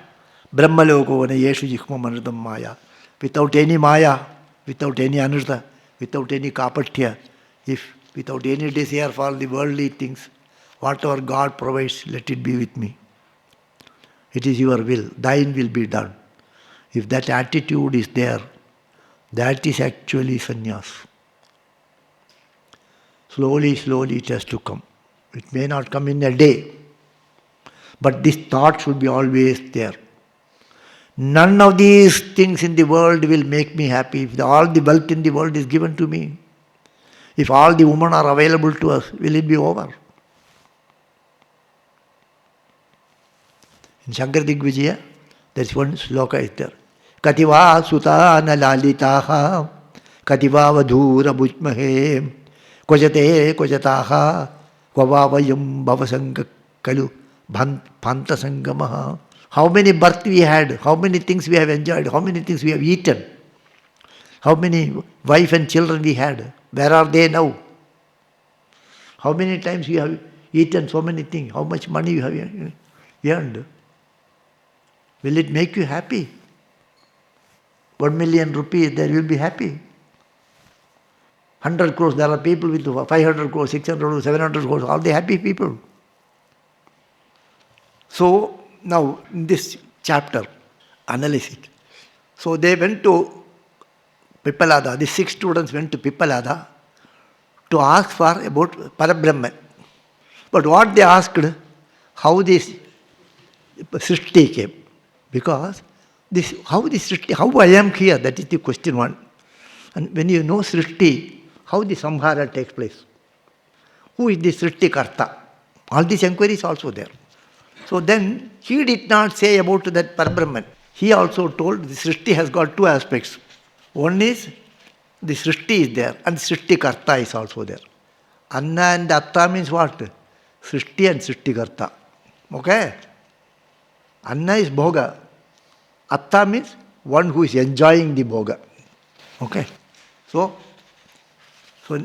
brahmaloko vana yeshu jikhma manadam maya. Without any maya, without any anartha, without any kapatya, without any desire for the worldly things, whatever God provides, let it be with me. It is your will. Thine will be done. If that attitude is there, that is actually sannyas. Slowly it has to come. It may not come in a day. But this thought should be always there. None of these things in the world will make me happy. If all the wealth in the world is given to me, if all the women are available to us, will it be over? In Shankar Digvijaya, there is one sloka is there. Kativa sutana lalitaha, kativa vadhura bhujmahe, kojate kojataha, kvavavayam bhavasanga kalu bhanta sangamaha. How many births we had, how many things we have enjoyed, how many things we have eaten, how many wife and children we had, where are they now? How many times we have eaten so many things, how much money you have earned? Will it make you happy? 1 million rupees, there will be happy. 100 crores, there are people with 500 crores, 600 crores, 700 crores, all the happy people. So, now in this chapter, analyze it. So they went to Pippalada, the 6 students went to Pippalada to ask for about Parabrahman. But what they asked, how this Srishti came. Because how I am here, that is the question one. And when you know Srishti, how the Samhara takes place. Who is the Srishti Karta? All these inquiries also there. So then he did not say about that Parabrahman. He also told the Srishti has got 2 aspects. One is the Srishti is there and Srishti Karta is also there. Anna and Atta means what? Srishti and Srishti Karta. Okay? Anna is Bhoga. Atta means one who is enjoying the Bhoga. Okay? So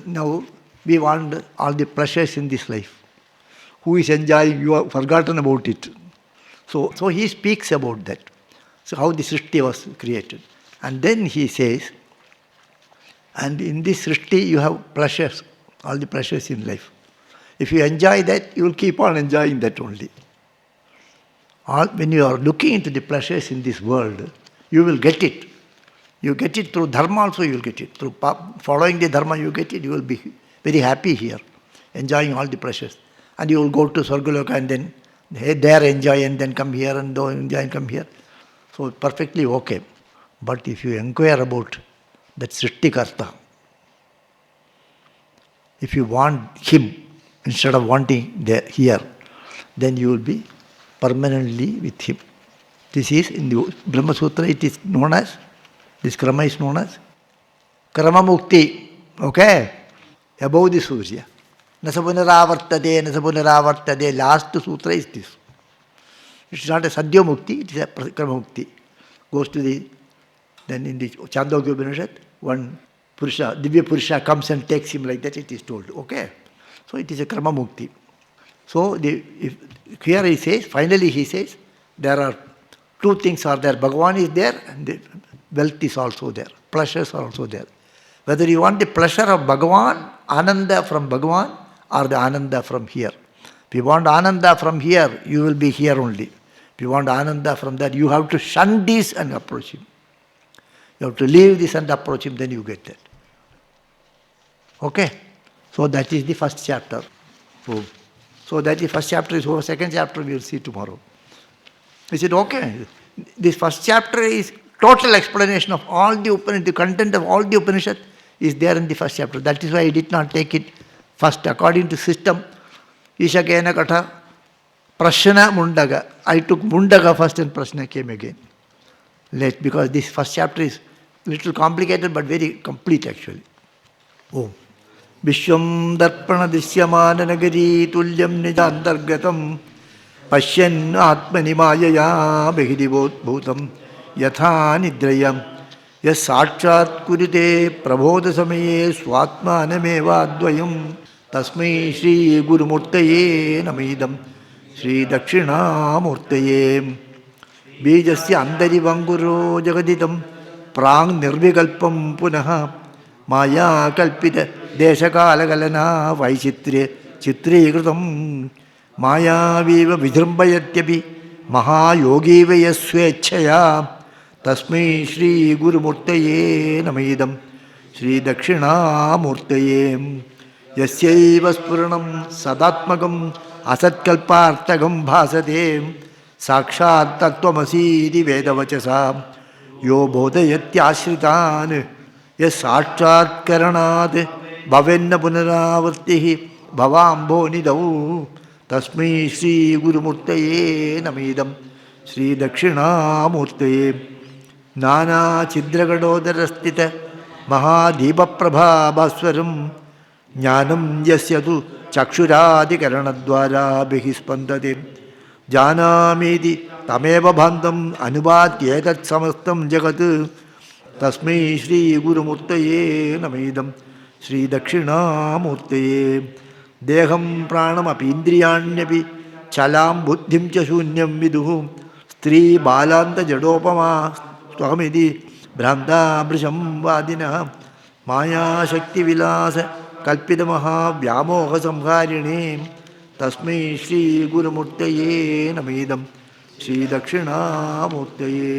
now we want all the pleasures in this life. Who is enjoying, you have forgotten about it. So he speaks about that. So how the Srishti was created. And then he says, and in this Srishti you have pleasures, all the pleasures in life. If you enjoy that, you will keep on enjoying that only. When you are looking into the pleasures in this world, you will get it. You get it through dharma also, you will get it. Through following the dharma, you get it. You will be very happy here, enjoying all the pleasures. And you will go to Swargaloka and then there enjoy and then come here and enjoy and come here. So perfectly okay. But if you inquire about that Srishti Karta, if you want him instead of wanting here, then you will be permanently with him. This is in the Brahma Sutra, it is known as, this krama is known as Krama Mukti. Okay? Above the Surya. Nasapunaravartade, last sutra is this. It's not a Sadhya Mukti, it is a Krama Mukti. Goes to then in the Chandogya Upanishad, one Purusha, Divya Purusha comes and takes him like that, it is told. Okay? So it is a Krama Mukti. So here he says, finally he says, there are 2 things are there. Bhagavan is there and the wealth is also there. Pleasures are also there. Whether you want the pleasure of Bhagavan, Ananda from Bhagavan, or the Ananda from here. If you want Ananda from here, you will be here only. If you want Ananda from there, you have to shun this and approach him. You have to leave this and approach him, then you get that. Okay? So that is the first chapter. So that is first chapter is over. Second chapter we will see tomorrow. Is it okay? This first chapter is total explanation of all the Upanishad, the content of all the Upanishad is there in the first chapter. That is why I did not take it first. According to system, Ishakena Katha, Prashna Mundaga. I took Mundaga first and Prashna came again. Late, because this first chapter is little complicated but very complete actually. Oh. Vishwam Darpana Dishyamana Nagari Tulyam Nijantargatam Pashyan Atmani Mayaya Behidi Bhutam Yatha Nidrayam Yas Sakshat Kurite Prabodha Samaye Swatma Nameva Advayam Tasmai Shri Guru Murtaye Namidam Shri Dakshina Murtaye Bijasya Andari Vanguro Jagaditam Prang Nirvikalpam Punaha Maya Kalpita Deshakalagalana Vaishitre Chitri Kritam Maya Viva Vidrumbayatyapi Mahayogi Vayaswechaya Tasmai Shri Guru Murtaye Namidam Shri Dakshina Murtaye Yasyaiva Spuranam Sadatmakam असत्कल्पार्थकं भासते साक्षात् तत्त्वमसीति वेदवचसा यो बोधयत्याश्रितान् यः साक्षात्करणात् भवेन्न पुनरावृत्तिः भवाम्भोनिधौ तस्मै श्रीगुरुमूर्तये नमेदं श्रीदक्षिणामूर्तये नानाछिद्रगडोदरस्थित महादीपप्रभाभास्वरं ज्ञानं यस्य तु चक्षुरादिकरणद्वाराभिः स्पन्दते जानामीति तमेव भान्तम् अनुभात्येतत्समस्तं जगत् तस्मै श्रीगुरुमूर्तये नमेदं श्रीदक्षिणामूर्तये देहं प्राणमपीन्द्रियाण्यपि चलां बुद्धिं च शून्यं विदुः स्त्रीबालान्तजडोपमा त्वहमिति भ्रान्ताभृशं वादिनः मायाशक्तिविलासकल्पितमहाव्यामोहसंहारिणे तस्मै श्रीगुरुमूर्तये नमेदं श्रीदक्षिणामूर्तये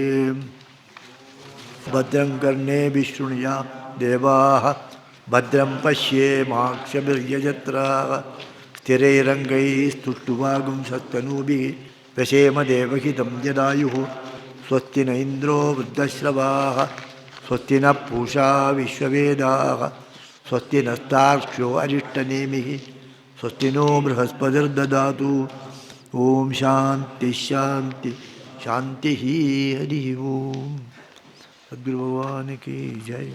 भद्रं कर्णेभिः शृणुया देवाः भद्रं पश्येमाक्षभिर्यजत्राः स्थिरैरङ्गैस्तुष्टुवागुंसस्तनूभिः व्यशेम देवहितं जदायुः स्वस्ति न इन्द्रो वृद्धश्रवाः स्वस्ति नः पूषा विश्ववेदाः स्वस्ति नस्तार्क्ष्यो अरिष्टनेमिः स्वस्ति नो बृहस्पतिर्ददातु ॐ शान्ति शान्ति शान्तिः हरिः ओम। सद्गुरु भगवान की जय।